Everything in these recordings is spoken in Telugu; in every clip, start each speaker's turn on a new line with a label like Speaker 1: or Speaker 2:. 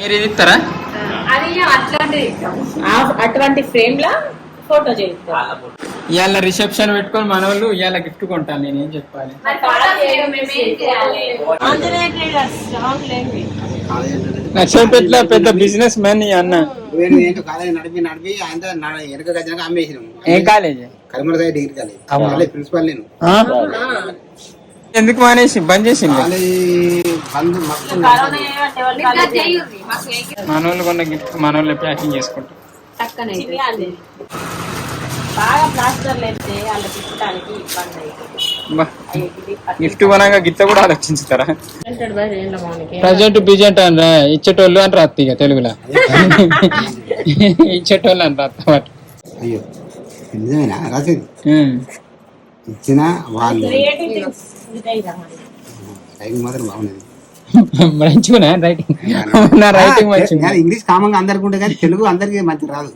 Speaker 1: మీరు ఇది ఇస్తారా?
Speaker 2: అటువంటి ఫ్రేమ్ లా ఫోటో చేయిస్తా.
Speaker 1: ఇవాళ రిసెప్షన్ పెట్టుకొని మన వాళ్ళు ఇవాళ గిఫ్ట్ కొంటాను. నేను ఏం చెప్పాలి? లక్ష్మీపేటలో పెద్ద బిజినెస్ మ్యాన్ అన్న. ఏం కాలేజ్?
Speaker 3: ప్రిన్సిపల్ నేను.
Speaker 1: ఎందుకు మానేసి బంద్ చేసింది? మనోళ్ళు కొన్న గిఫ్ట్ మనోళ్ళు ప్యాకింగ్ చేసుకుంటాం. గిఫ్ట్ కొనగా గిత్త కూడా ఆలోచించుతారా? ప్రజెంట్ బిజెంట్ అని ఇచ్చేటోళ్ళు అని రాత్రి ఇక తెలుగులో ఇచ్చేటోళ్ళు అని రాత్త
Speaker 3: ఇచ్చిన వాళ్ళు మాత్రం బాగున్నది.
Speaker 1: మంచిగా రైటింగ్
Speaker 3: ఇంగ్లీష్ కామంగా అందరికి ఉంటే కానీ తెలుగు అందరికి మంచి రాదు.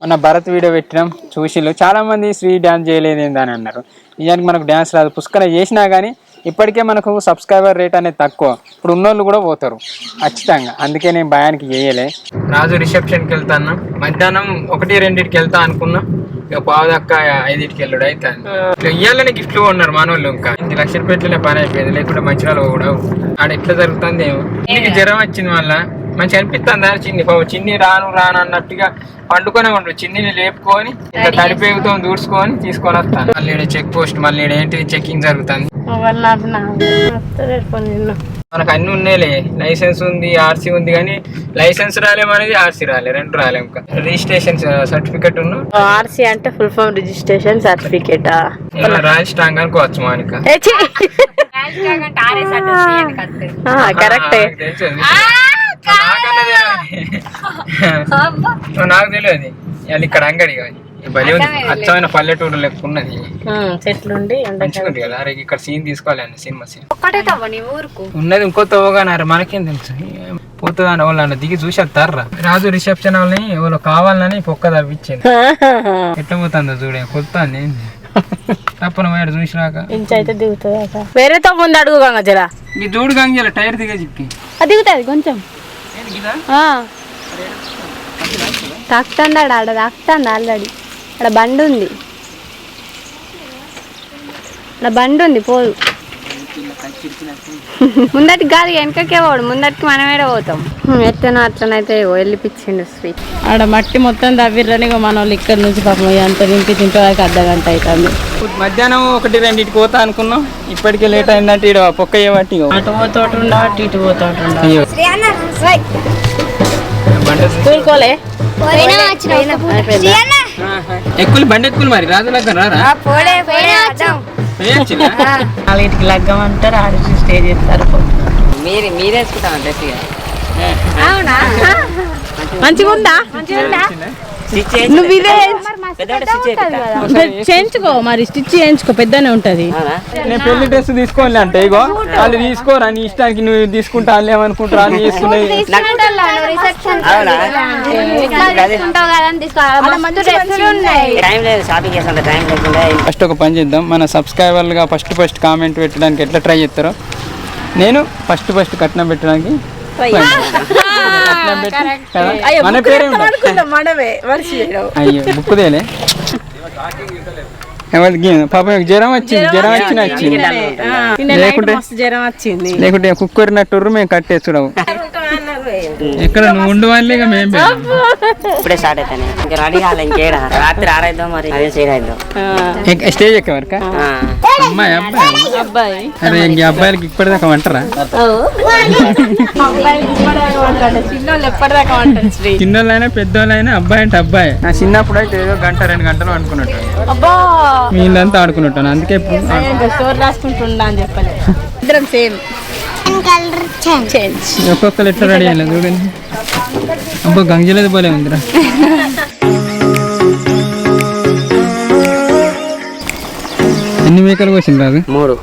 Speaker 1: మన భరత్ వీడియో పెట్టినాం చూసిళ్ళు. చాలా మంది శ్రీ డ్యాన్స్ చేయలేదు ఏందని అన్నారు. నిజానికి మనకు డ్యాన్స్ రాదు. పుష్కరం చేసినా కానీ ఇప్పటికే మనకు సబ్స్క్రైబర్ రేట్ అనేది తక్కువ. ఇప్పుడు ఉన్నోళ్ళు కూడా పోతారు ఖచ్చితంగా. అందుకే నేను భయానికి చేయలే. రాజు రిసెప్షన్కి వెళ్తాను. మధ్యాహ్నం 1-2కి వెళ్తా అనుకున్నా. ఇక పావుదక్క 5కి వెళ్ళాడు. అయితే ఇయ్యాలని గిఫ్ట్లు కొన్నారు మనోళ్ళు. ఇంకా లక్షపేటలోనే పని అయిపోయింది. లేకుంటే మంచిర్యాల కూడా ఆడ ఎట్లా జరుగుతుంది ఏమో. నీకు జ్వరం వచ్చింది వల్ల మంచి అనిపిస్తుంది. చిన్ని రాను అన్నట్టుగా పండుకొనే ఉండరు. చిన్నిని లేపుకొని ఇంకా తడిపేగుతో దూడ్చుకొని తీసుకొని వస్తాను. మళ్ళీ చెక్ పోస్ట్ మళ్ళీ ఏంటి చెకింగ్ జరుగుతుంది. మనకు అన్ని ఉన్నాయిలే. లైసెన్స్ ఉంది, ఆర్సీ ఉంది. కానీ లైసెన్స్ రాలేమనేది, ఆర్సీ రాలే, రెండు రాలే. ఇంకా రిజిస్ట్రేషన్ సర్టిఫికెట్ ఉన్న
Speaker 2: ఆర్సీ అంటే full form registration certificate.
Speaker 1: Royal strong అనుకోవచ్చు మనకి.
Speaker 2: కరెక్టే.
Speaker 1: నాకు తెలియదు. అది ఇక్కడ అంగడి భలే ఉంది. అచ్చమైన పల్లెటూరు లెక్క ఉన్నది.
Speaker 2: చెట్లుండి
Speaker 1: కదా. అరే ఇక్కడ సీన్ తీసుకోవాలి అన్న సినిమా సీన్ ఉన్నది. ఇంకో తవ్వగానారు మనకేం తెలుసు. పోతుందని వాళ్ళు దిగి చూసి వస్తారా. రాజు రిసెప్షన్ వాళ్ళని ఎవరు కావాలని పొక్క తవ్విచ్చింది. ఎట్లా పోతుందో చూడే కొత్తాంది. తప్పన పోయాడు చూసినాక
Speaker 2: ఇంచైతే దిగుతుంది. వేరే ముందు అడుగు గంగ జరా.
Speaker 1: ఈ చూడు గంగ టైర్ దిగా చెప్పి
Speaker 2: దిగుతుంది కొంచెం. తాకుతాడు ఆడ తాకుతాడు ఆల్రెడీ. అక్కడ బండి ఉంది పోదు. ముందటికి కాదు వెనకకే పోడు. ముందటికి మనమేడ పోతాం. ఎట్లనో అట్లనైతే వెళ్ళిపించిండు శ్రీ. ఆడ మట్టి మొత్తం తవ్విర్రని మన వాళ్ళు ఇక్కడ నుంచి పాపం అంత నింపి తింటడానికి అర్ధగంట అవుతుంది.
Speaker 1: మధ్యాహ్నం 1-2కి పోతా అనుకున్నాం. ఇప్పటికే లేట్ అయిందంటే ఇటు పొక్క ఏమట్టి
Speaker 2: అటు పోతుండా ఇటు పోతుండా. స్కూల్కోలే
Speaker 1: ఎక్కులు బండి ఎక్కులు మరి రాజు దగ్గర రారా.
Speaker 2: 4కి లగ్గం అంటారు. ఆడిచి స్టే చేస్తారు.
Speaker 4: మీరేసుకుంటాను
Speaker 2: మంచిగా ఉందా? నువ్వు ఇదే చేయించుకో మరి. స్టిచ్ చేయించుకో పెద్దనే ఉంటది.
Speaker 1: నేను పెళ్లి డ్రెస్ తీసుకోవాలి అంటే ఇగో వాళ్ళు తీసుకోరా. నీ ఇష్టానికి నువ్వు తీసుకుంటా వాళ్ళు ఏమనుకుంటారా అని చేసుకున్నాయి. ఫస్ట్ ఒక పని చేద్దాం. మన సబ్స్క్రైబర్లుగా ఫస్ట్ కామెంట్ పెట్టడానికి ఎట్లా ట్రై చేస్తారో నేను ఫస్ట్ కట్నం పెట్టడానికి మన పేరే అయ్యో బుక్కుదేలే. పాపం జ్వరం వచ్చింది. లేకుంటే కుక్కరినట్టు మేము కట్టేస్తున్నావు. ఎక్కడ నువ్వు ఉండు వాళ్ళే మేము
Speaker 4: ఇప్పుడే స్టార్ట్ అవుతాను. ఇంకా రెడీ కావాలి. ఇంకేడా రాత్రి ఆరైద్దాం మరి. అదే చేయడం
Speaker 1: స్టేజ్ ఎక్కవరక అమ్మాయి అబ్బాయి. అరే ఇంక అబ్బాయిలకి ఇప్పటిదాకా వంటరా? చిన్నోళ్ళైనా పెద్దోళ్ళైనా అబ్బాయి అంటే అబ్బాయి. నా చిన్నప్పుడు అయితే ఏదో 1-2 గంటలు అనుకున్నట్టు వీళ్ళంతా ఆడుకున్నట్టాను. అందుకే ఒక్కొక్కరు ఎట్లా రెడీ అయ్యలేదు చూడండి. అబ్బా గంజలేదు పోలే ఉందిరా. ఎన్ని మేకలు కోసింది రాదు?
Speaker 4: 3.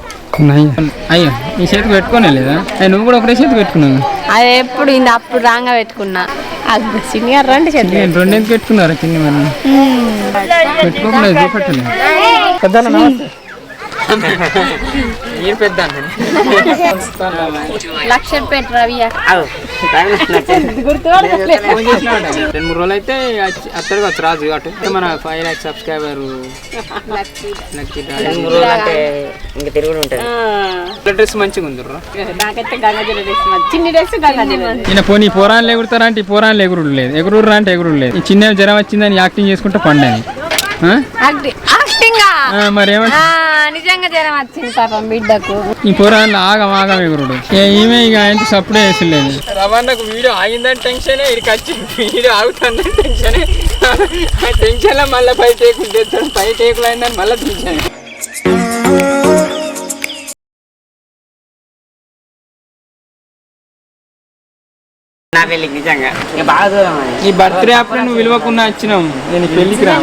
Speaker 1: అయ్యో ఈ చేతికి పెట్టుకోనే లేదా? నువ్వు కూడా ఒకటే చేతికి పెట్టుకున్నావు.
Speaker 2: అది ఎప్పుడు అప్పుడు రాంగా పెట్టుకున్నా. సీనియర్ రండి
Speaker 1: 2 ఎందుకు పెట్టుకున్నారా? చిన్న మరి పెట్టుకోలేదు చూపెట్టలేదు. పెద్ద మీరు పెద్ద అన్నని.
Speaker 2: లక్షపేట రవి
Speaker 4: అవు
Speaker 2: గుర్తుపడలేదు.
Speaker 1: ఫోన్ చేసినాడు 2-3 రోజులు అయితే అత్తరు కావచ్చు రాజు అటు మన 5 lakhs సబ్స్క్రైబర్ లక్కీ
Speaker 4: అంటే ఇంకా తిరుగుడు ఉంటుంది.
Speaker 1: డ్రెస్ మంచిగా ఉంది
Speaker 2: నాకైతే గంగాజల డ్రెస్ చిన్ని డ్రెస్ గంగాజల
Speaker 1: ఈయన పోనీ పోరాన్లు ఎగురుతారా అంటే ఈ పోరాన్లు ఎగురుడు లేదు, ఎగురుర్రా అంటే ఎగురుడు లేదు. ఈ చిన్న జ్వరం వచ్చిందని యాక్టింగ్ చేసుకుంటే పండని మరేమంటే
Speaker 2: నిజంగా జ్వరం వచ్చింది పాపం బిడ్డకు.
Speaker 1: ఈ పోరాన్లు ఆగం ఎగురుడు ఈమె ఇక ఆయన సప్పుడే వేసలేదు. రవాణాకు వీడియో ఆగిందని టెన్షనే, ఇక్కడికి వచ్చి వీడియో ఆగుతుందని టెన్షనే. ఆ టెన్షన్లో మళ్ళీ పై టేకులు తెచ్చాడు, పై టేకులు అయిందని మళ్ళీ తెచ్చాను.
Speaker 4: నా పెళ్ళికి నిజంగా ఇక బాగా దూరం అని.
Speaker 1: నీ బర్త్డే అప్పుడు నువ్వు విలువకుండా వచ్చినావు, నేను పెళ్ళికి రా.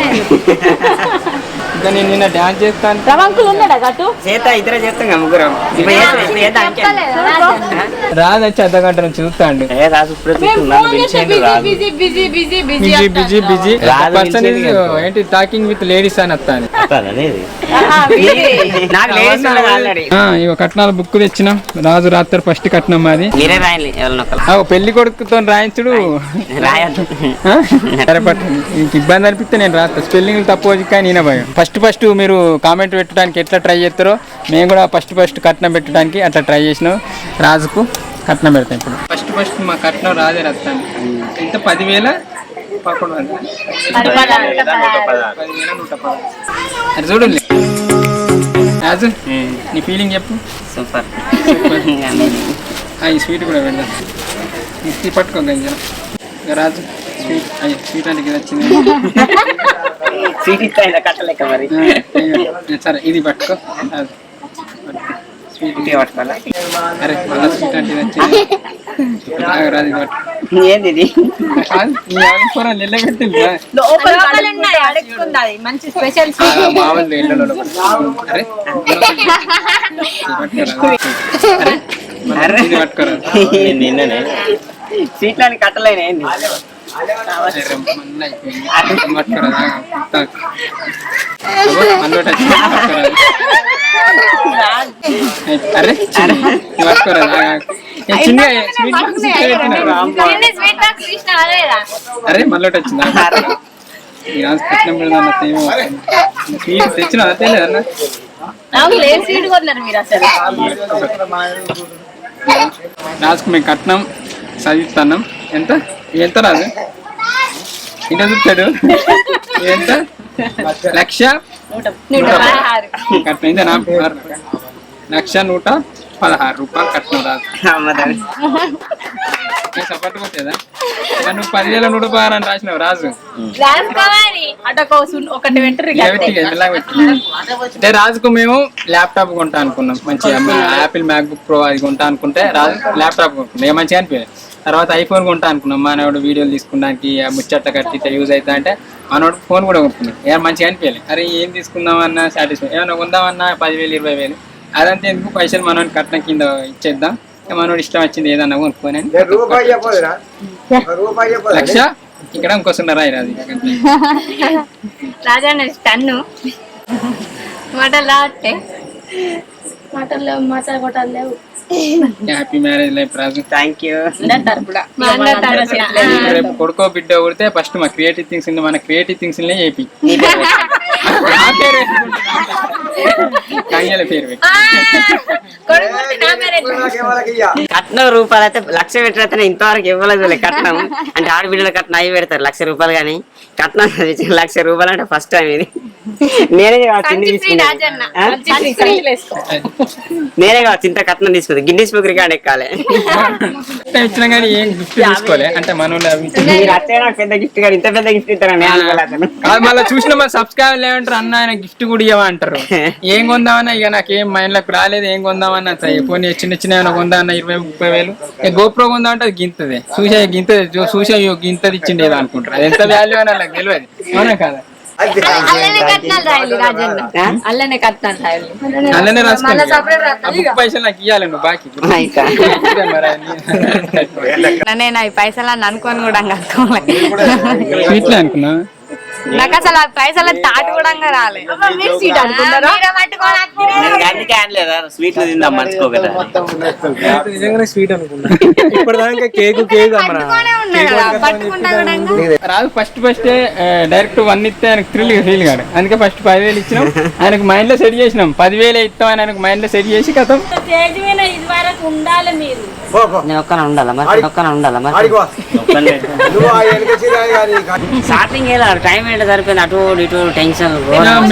Speaker 1: ఇంకా నేను నిన్న డాన్స్ చేస్తాను.
Speaker 2: రవంకులు ఉన్నాడా గటు
Speaker 4: చేత ఇద్దరు చేస్తాం కదా ముగ్గురం. ఇప్పుడు చేద్దాం అంతే.
Speaker 1: రాదు వచ్చి అర్ధగంట నుంచి చూస్తాండు.
Speaker 4: రాజు ఇప్పుడు
Speaker 2: busy busy busy busy
Speaker 1: busy busy person ఏంటి టాకింగ్ విత్ లేడీస్ అని వస్తాను.
Speaker 4: నాకు లేడీస్ ఆల్రెడీ
Speaker 1: ఇవ కట్నాల బుక్ తెచ్చినాం. రాజు రాత్రి ఫస్ట్ కట్నం మాది.
Speaker 4: మీరే రాయాలి ఎవరినొకరు
Speaker 1: పెళ్లి కొడుకుతో రాయించుడు
Speaker 4: రాయద్దు.
Speaker 1: సరేపట్టు ఇంక ఇబ్బంది అనిపిస్తే నేను రాస్తా. స్పెల్లింగ్ తప్పు కానీ నేనే భయం. ఫస్ట్ మీరు కామెంట్ పెట్టడానికి ఎట్లా ట్రై చేస్తారో మేము కూడా ఫస్ట్ కట్నం పెట్టడానికి అట్లా ట్రై చేసినాం. రాజుకు కట్నం పెడతాం ఇప్పుడు. ఫస్ట్ మా కట్నం రాజే రాస్తాను. ఎంత 10,000 11 అది చూడండి. రాజు నీ ఫీలింగ్ చెప్పు.
Speaker 4: సూపర్.
Speaker 1: ఈ స్వీట్ కూడా పెడదాం. ఇది పట్టుకో గంజన. రాజు స్వీట్ అంటే ఇది వచ్చింది.
Speaker 4: కట్టలేక మరి.
Speaker 1: సరే ఇది పట్టుకో. స్వీట్
Speaker 4: పట్టుకోవాలా?
Speaker 1: అరే మళ్ళీ స్వీట్ అంటే ఇది వచ్చింది. రాజు ఇది పట్టుకో.
Speaker 4: ఏంది ఇది?
Speaker 1: నిలబెట్టింది
Speaker 2: మంచి స్పెషల్
Speaker 1: మామూలు ఇళ్ళలో. అరే ఇది పట్టుకోరా.
Speaker 4: సీట్లని కట్టలేని ఏంది?
Speaker 1: అరే పట్టుకోరా. అరే మళ్ళీ వచ్చిందా? కట్నం పెడదాం స్వీట్ తెచ్చిన అదే లేదన్నా. రాజుకు మేము కట్నం చదివిస్తున్నాం. ఎంత ఎంత రాజు ఇంత చూస్తాడు. ఎంత 1,116 కట్నం. ఇంత 1,116 రూపాయలు కట్నం రాజు. సపోర్ట్ కొట్టేదా? నువ్వు 10,116 అని రాసినావు రాజు. అంటే రాజుకు మేము ల్యాప్టాప్ కొంటా అనుకున్నాం. మంచిగా యాపిల్ మ్యాక్బుక్ ప్రో అది కొంటా అనుకుంటే రాజు ల్యాప్టాప్ కొంటున్నాం. ఏ మంచిగా అనిపించలేదు. తర్వాత ఐఫోన్ కొంటా అనుకున్నాం. మనవాడు వీడియోలు తీసుకున్నానికి ముచ్చట్ల కట్టి యూజ్ అవుతా అంటే మనవాడు ఫోన్ కూడా కొనుక్కున్నాం. ఏమైనా మంచిగా అనిపించలేదు. అరే ఏం తీసుకుందామన్నా సాటిస్ఫై ఏమైనా కొందామన్నా 10,000 20,000 అదంతా ఎందుకు పైసలు మనవాడిని కట్నం కింద ఇచ్చేద్దాం. మనోడు ఇష్టం వచ్చింది ఏదన్నా కొనుక్కొని 1,00,000 ఇక్కడ ఇంకోసం రాయి రాదు.
Speaker 2: రాజా టన్ను మాటలు లేవు.
Speaker 1: Happy marriage life Raju.
Speaker 4: Thank you.
Speaker 1: రేపు కొడుకో బిడ్డ కొడితే ఫస్ట్ మా క్రియేటివ్ థింగ్స్ మన క్రియేటివ్ థింగ్స్ చెప్పి పేరు
Speaker 4: కట్నం రూపాయలు అయితే 1,00,000 పెట్టిన ఇంతవరకు ఇవ్వలేదు. కట్నం అంటే ఆడబిడ్డల కట్నం అవి పెడతారు 1,00,000 రూపాయలు కానీ కట్నం 1,00,000 రూపాయలు అంటే ఫస్ట్ టైం ఇది. నేనే కావచ్చు ఇంత కట్నం తీసుకుంది. గిన్నీస్ బుక్ రికార్డ్ ఎక్కాలి.
Speaker 1: ఇచ్చినా కానీ ఏం గిఫ్ట్ తీసుకోలే అంటే మన
Speaker 4: పెద్ద గిఫ్ట్ కానీ ఇంత పెద్ద గిఫ్ట్ ఇస్తారని
Speaker 1: మళ్ళీ చూసిన మా సబ్స్క్రైబర్ ఏమంటారు అన్న ఆయన గిఫ్ట్ కూడా ఇవ్వ అంటారు. ఏం కొందామన్నా ఇక నాకేం మైండ్ లోకి రాలేదు. ఏం కొందామన్నా పోనీ చిన్న చిన్న ఏమైనా కొందామన్నా 20-30 వేలు గోప్రో కొందామంటే అది గింతది. చూసా గింతది చూసా గింతది ఇచ్చిండే అనుకుంటారు. అది ఎంత వాల్యూ అని నాకు తెలియదు. అవునా కాదా? అల్లనే రాసుకోండి. పైసలు నాకు ఇవ్వాలి నువ్వు బాకీ.
Speaker 2: నేను అవి పైసలు అని అనుకోని కూడా
Speaker 1: స్వీట్లే అనుకున్నా.
Speaker 2: నాకు అసలు ఆ పైసలు తాటు కూడా రాలే.
Speaker 4: అందుకే అనలేదా స్వీట్లు తిందాం మర్చిపోగల
Speaker 5: నిజంగానే స్వీట్ అనుకున్నా ఇప్పటిదాకా కేక్
Speaker 1: రాదు ఫస్ట్ డైరెక్ట్ 1 ఇస్తే ఆయనకు థ్రిల్ ఫీల్ కాడు. అందుకే ఫస్ట్ 10,000 ఇచ్చినాం. ఆయనకు మైండ్ లో సెట్ చేసినాం. 10,000 ఇస్తాం అని ఆయనకు మైండ్ లో సెట్ చేసి కథం.
Speaker 4: నేను ఒక్కనే ఉండాలా మరి స్టార్టింగ్ టైం ఏంటో సరిపోయింది. అటు ఇటు టెన్షన్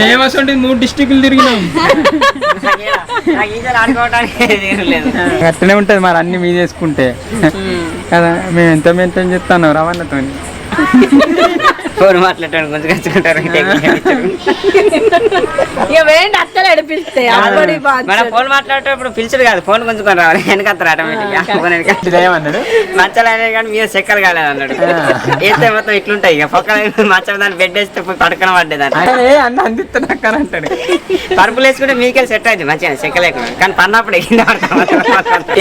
Speaker 1: మేము అసలు 3 డిస్ట్రిక్ట్లు తిరిగినాం. అట్లనే ఉంటది మరి అన్ని మీ చేసుకుంటే కదా. మేము ఎంత చెప్తాను రవాణాతో
Speaker 4: ఫోన్ మాట్లాడటాను కొంచెం ఖర్చుకుంటారు. మన ఫోన్ మాట్లాడేటప్పుడు పిలిచడు కాదు, ఫోన్ కొంచుకొని రావాలి. వెనకత్తారు ఆటోమేటిక్ గా.
Speaker 1: ఏమన్నాడు
Speaker 4: మంచాలు అనేది కానీ మీద చెక్కలు కాలేదు అన్నాడు. వేస్తే మొత్తం ఇట్లుంటాయి. ఇక పక్కన మంచం దాన్ని బెడ్ వేస్తే పోయి పడుకొని పడ్డేదాన్ని
Speaker 1: అన్న అందిస్తాడు అక్కడ అంటాడు.
Speaker 4: పరుపులు వేసుకుంటే మీకే సెట్ అయింది మంచిగా చెక్క లేకుండా. కానీ పన్నప్పుడు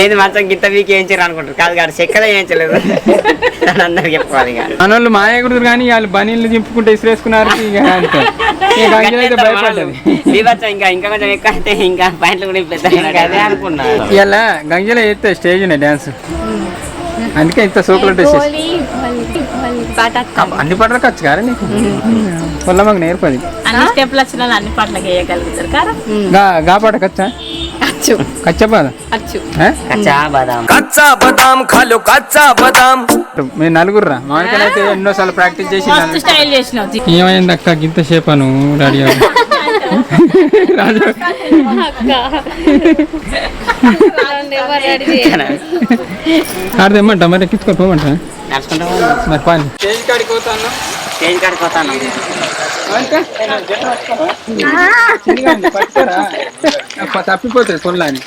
Speaker 4: ఏది మంచం గిత్త మీకు వేయించారు అనుకుంటారు. కాదు కాదు చెక్కలే వేయించలేదు అని అందరికి చెప్పుకోవాలి. ఇక
Speaker 1: మనోళ్ళు మాయకుడురు కానీ వాళ్ళు బనీళ్ళు దింపుకుంటే ఇసిరేసుకున్నారు. ఇక అంతే. భయపడ్డది
Speaker 4: ఇంకా కొంచెం ఎక్కువ అయితే ఇంకా పాయింట్లు కూడా అదే అనుకున్నా.
Speaker 1: ఇలా గంజలో అయితే స్టేజ్ ఉన్నాయి డాన్స్. అందుకే ఇంత సూపర్ అన్ని పాటలకు వచ్చు కదా నీకు. పొల్ల మాకు నేర్పది
Speaker 2: అన్ని స్టెప్లు వచ్చిన అన్ని పాటలకు వేయగలుగుతారు కదా.
Speaker 1: గా పాట కచ్చా కచ్చా బాదం మేము నలుగురురా. మామిడికాయలు అయితే ఎన్నోసార్లు ప్రాక్టీస్ చేసి
Speaker 2: స్టైల్ చేసినావు.
Speaker 1: ఏమైంది అక్క గింత సేపాను రెడీ రాజు ఆడదేమంట మరి ఎక్కించుకొని పోమంట మరి పని స్టేజ్ కాడికి పోతాను. తప్పిపోతాయి పొల్లాని.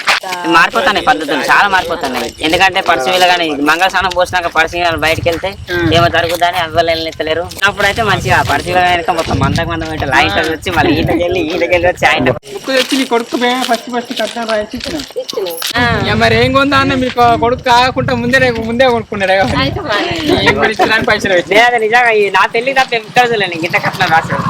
Speaker 4: మారిపోతున్నాయి పద్ధతులు, చాలా మారిపోతున్నాయి. ఎందుకంటే పర్సనల్ కానీ మంగళ స్నానం పోసినాక పర్సనల్ బయటకు వెళ్తే ఏమో జరుగుతుందని అవ్వలేని ఎత్తలేరు. అప్పుడైతే మంచిగా పర్సనల్ వెనక మొత్తం మందకు మందం అయితే లైట్ వచ్చి మళ్ళీ ఈతకెళ్ళి వచ్చి ఆయన
Speaker 1: బుక్ తెచ్చి నీ కొడుకు ఫస్ట్ కట్టడం రాయించి మరి ఏం కొందా అన్న మీకు కొడుకు కాకుండా ముందే కొనుక్కున్నాడు. పైసలు
Speaker 4: నిజంగా నా పెళ్లి తప్ప ఎక్కడ చూడలేను ఇంత కట్నం రాశాడు.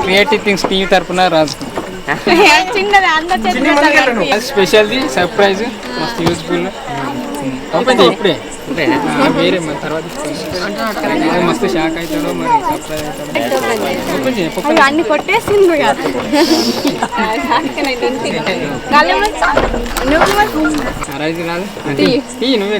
Speaker 1: క్రియేటివ్ థింగ్స్ టీవీ తరపున రాజు స్పెషల్ది సర్ప్రైజ్ మస్తు యూస్ఫుల్. ఓపెన్ చేయి ఇప్పుడే వేరే మన తర్వాత మస్తు షాక్ అవుతాడో మరి సర్ప్రైజ్ అవుతాడో. ఓపెన్ చేయి
Speaker 2: అన్ని కొట్టేసింది
Speaker 1: రైజ్ రాదు నువ్వే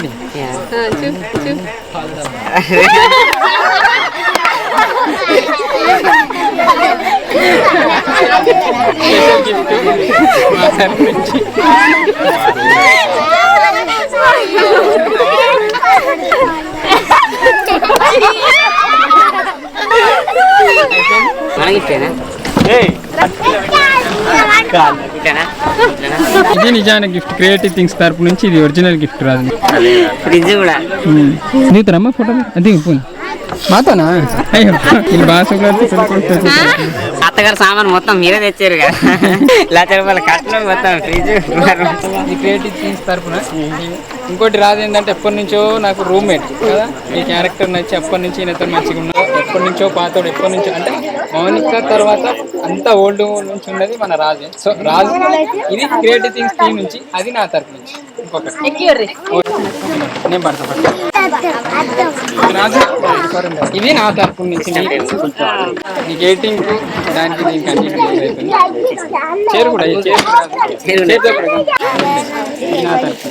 Speaker 1: గిఫ్ట్ మా తరపు నుంచి. ఇది నిజానికి గిఫ్ట్ క్రియేటివ్ థింగ్స్ తరపు నుంచి. ఇది ఒరిజినల్ గిఫ్ట్ రాదు.
Speaker 4: ఫ్రిడ్జ్ కూడా
Speaker 1: దిగుతారమ్మా ఫోటో దిగు పోయి మాతోనా. అయ్యో ఇది బాగా
Speaker 4: అత్తగారు సామాన్ మొత్తం మీరే తెచ్చారు కదా. ₹1,00,000 కట్టడం మొత్తం ఫ్రిడ్జ్.
Speaker 1: ఇది క్రియేటివ్ థింగ్స్ తరపున. ఇంకోటి రాదు ఏంటంటే ఎప్పటి నుంచో నాకు రూమ్మేట్ కదా, ఈ క్యారెక్టర్ నచ్చి ఎప్పటి నుంచి ఈయనతో మంచిగా ఉన్నాడు. ఎప్పటి నుంచో పాతోడు, ఎప్పటి నుంచో అంటే మౌనిక తర్వాత అంతా ఓల్డ్ నుంచి ఉన్నది మన రాజు. సో రాజు ఇది క్రియేటివ్ థింగ్స్ టీం నుంచి, అది నా తరపు నుంచి. ఇంకొకటి నేను పడతా రాజు, ఇది నా తరపు నుంచి. నీకు ఎయిటింగ్ దానికి దీనికి అన్నింటి చేరు కూడా నా తరపు.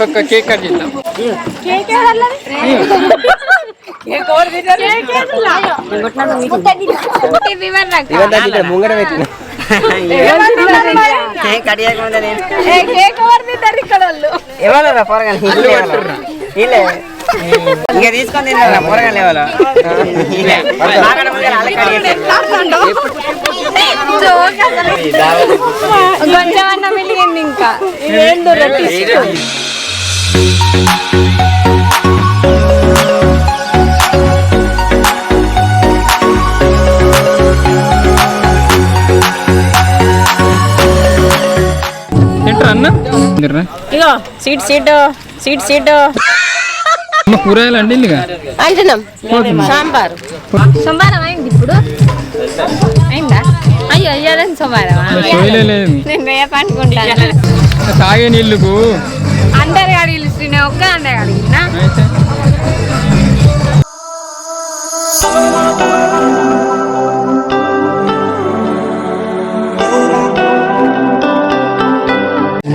Speaker 1: ఒక్క కేక్ కట్ చేద్దాం.
Speaker 3: ముంగడ పెట్టిన
Speaker 4: ఎవరు పొరగా ఇంకా తీసుకొని తిన్నా పొరగా లేవాలో
Speaker 2: కొంచెం అన్న మిలిగింది ఇంకా ఏందో
Speaker 1: ఏంట్రా అన్న
Speaker 2: ఇగో సీట్
Speaker 1: కూరగాయలు అండి
Speaker 2: అంటున్నాం సాంబారు సోమవారం అయింది ఇప్పుడు అయిందా అయ్యో అయ్యాలని సోమవారం
Speaker 1: లేదు
Speaker 2: నేను రేపు అనుకుంటాను
Speaker 1: తాగే నీళ్ళకు
Speaker 2: అందరు అడిగిన ఒక్క అందరు అడిగిన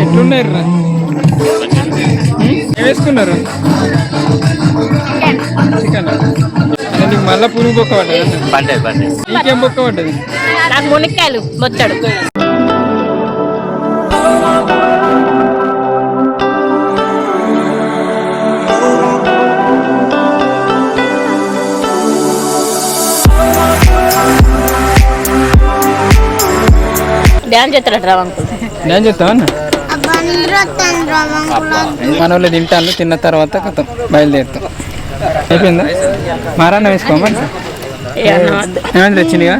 Speaker 1: ఎట్లున్నారు వేసుకున్నారు చికెన్ నీకు మళ్ళా పురుగు బొక్క పడ్డది నీకేం బొక్క పడ్డది
Speaker 2: నాకు మునక్కాయలు మొచ్చడు డ్యాన్స్ చేస్తారట రావంకుల్
Speaker 1: నేను చెప్తామన్నా మన వాళ్ళు తింటాను తిన్న తర్వాత కథం బయలుదేరుతాం అయిపోయిందా మారాన్న వేసుకోమని ఏమైంది తెచ్చిందిగా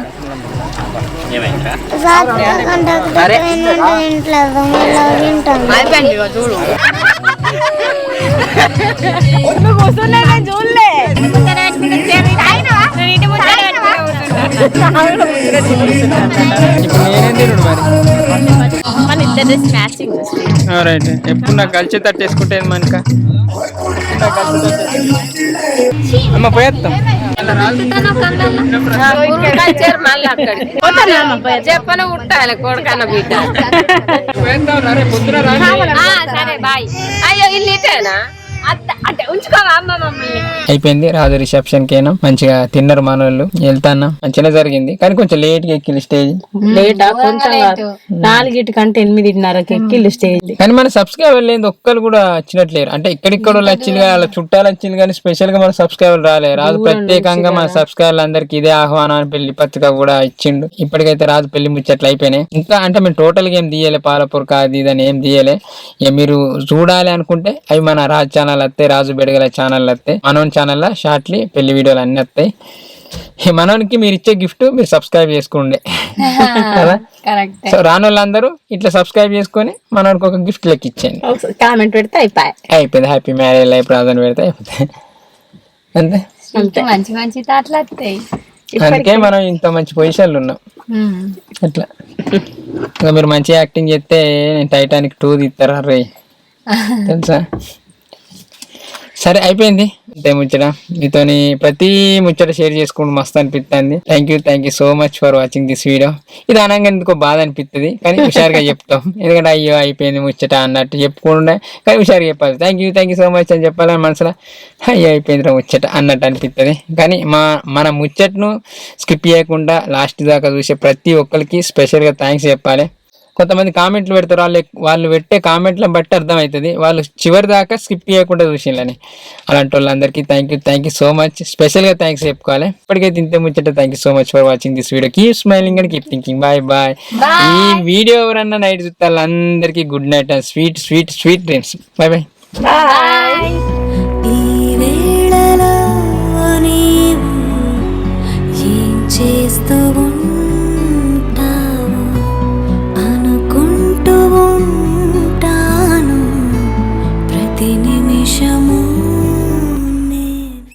Speaker 1: ఇప్పుడు నేనేం తిరుడు మరి
Speaker 2: మన ఇద్దరు మ్యాచింగ్
Speaker 1: రైట్ ఎప్పుడు నాకు కలిసి తట్టేసుకుంటే మనక అమ్మ పోయేస్తాం
Speaker 2: చెప్పన ఉంటాయి కొడుకన్న బిడ్డ
Speaker 1: పొద్దున
Speaker 2: సరే బాయ్ అయ్యో ఇల్లేనా అంటే ఉంచుకోవా అమ్మ మమ్మల్ని
Speaker 1: అయిపోయింది రాజు రిసెప్షన్ కేనా మంచిగా తిన్నారు మనోళ్ళు వెళ్తాన్నా మంచిగా జరిగింది కానీ కొంచెం లేట్ గా ఎక్కింది స్టేజ్
Speaker 2: లేట్ కొంచెం 4 కంటే 8:30కి ఎక్కిళ్ళు స్టేజ్
Speaker 1: కానీ మన సబ్స్క్రైబర్ లేదు ఒక్కరు కూడా వచ్చినట్లేరు అంటే ఇక్కడిక్కడ వచ్చింది కానీ అలా చుట్టాలు వచ్చింది కానీ స్పెషల్ గా మన సబ్స్క్రైబర్ రాలేదు రాజు ప్రత్యేకంగా మన సబ్స్క్రైబర్లు అందరికి ఇదే ఆహ్వానం పెళ్లి పత్రిక కూడా ఇచ్చిండు ఇప్పటికైతే రాజు పెళ్లి ముచ్చట్లు అయిపోయినాయి ఇంకా అంటే మేము టోటల్ గా ఏం తీయలే పాలపూర్ కాదు ఇదని ఏం తీయలే ఇక మీరు చూడాలి అనుకుంటే అవి మన రాజు ఛానల్ వస్తాయి రాజు బెడగల ఛానల్ వస్తాయి మనోన్ ఛానల్లో షార్ట్లీ పెళ్లి వీడియోలు అన్ని వస్తాయి మనోనికి మీరు ఇచ్చే గిఫ్ట్ మీరు సబ్స్క్రైబ్ చేసుకోండి కదా సో రాని వాళ్ళందరూ ఇట్లా సబ్స్క్రైబ్ చేసుకొని మనోనికి ఒక గిఫ్ట్ లెక్క ఇచ్చేయండి
Speaker 2: కామెంట్ పెడితే
Speaker 1: అయిపోయింది హ్యాపీ మ్యారేజ్ లైఫ్ రాజని పెడితే అయిపోతాయి అంతే
Speaker 2: మంచి మంచి తాట్లు వస్తాయి
Speaker 1: అందుకే మనం ఇంత మంచి పొజిషన్లు ఉన్నాం అట్లా ఇంకా మీరు మంచి యాక్టింగ్ చేస్తే నేను టైటానిక్ 2 తీస్తారా రే తెలుసా సరే అయిపోయింది అంతే ముచ్చట మీతోని ప్రతి ముచ్చట షేర్ చేసుకుంటూ మస్తు అనిపిస్తుంది thank you so much for watching this video ఇది అనగా ఎందుకో బాధ అనిపిస్తుంది కానీ హుషారుగా చెప్తాం ఎందుకంటే అయ్యో అయిపోయింది ముచ్చట అన్నట్టు చెప్పుకుంటే కానీ హుషారుగా చెప్పాలి థ్యాంక్ యూ సో మచ్ అని చెప్పాలని మనసులో అయ్యో అయిపోయింది ముచ్చట అన్నట్టు అనిపిస్తుంది కానీ మన ముచ్చటను స్కిప్ చేయకుండా లాస్ట్ దాకా చూసే ప్రతి ఒక్కరికి స్పెషల్గా థ్యాంక్స్ చెప్పాలి కొంతమంది కామెంట్లు పెడతారు వాళ్ళు పెట్టే కామెంట్లను బట్టి అర్థమవుతుంది వాళ్ళు చివరి దాకా స్కిప్ చేయకుండా చూసిందని అలాంటి వాళ్ళందరికీ థ్యాంక్ యూ సో మచ్ స్పెషల్గా థ్యాంక్స్ చెప్పుకోవాలి ఇప్పటికైతే ఇంత ముచ్చట thank you so much for watching this video keep smiling and keep thinking bye ఈ వీడియో ఎవరన్నా నైట్ చూస్తే వాళ్ళందరికీ good night and sweet dreams bye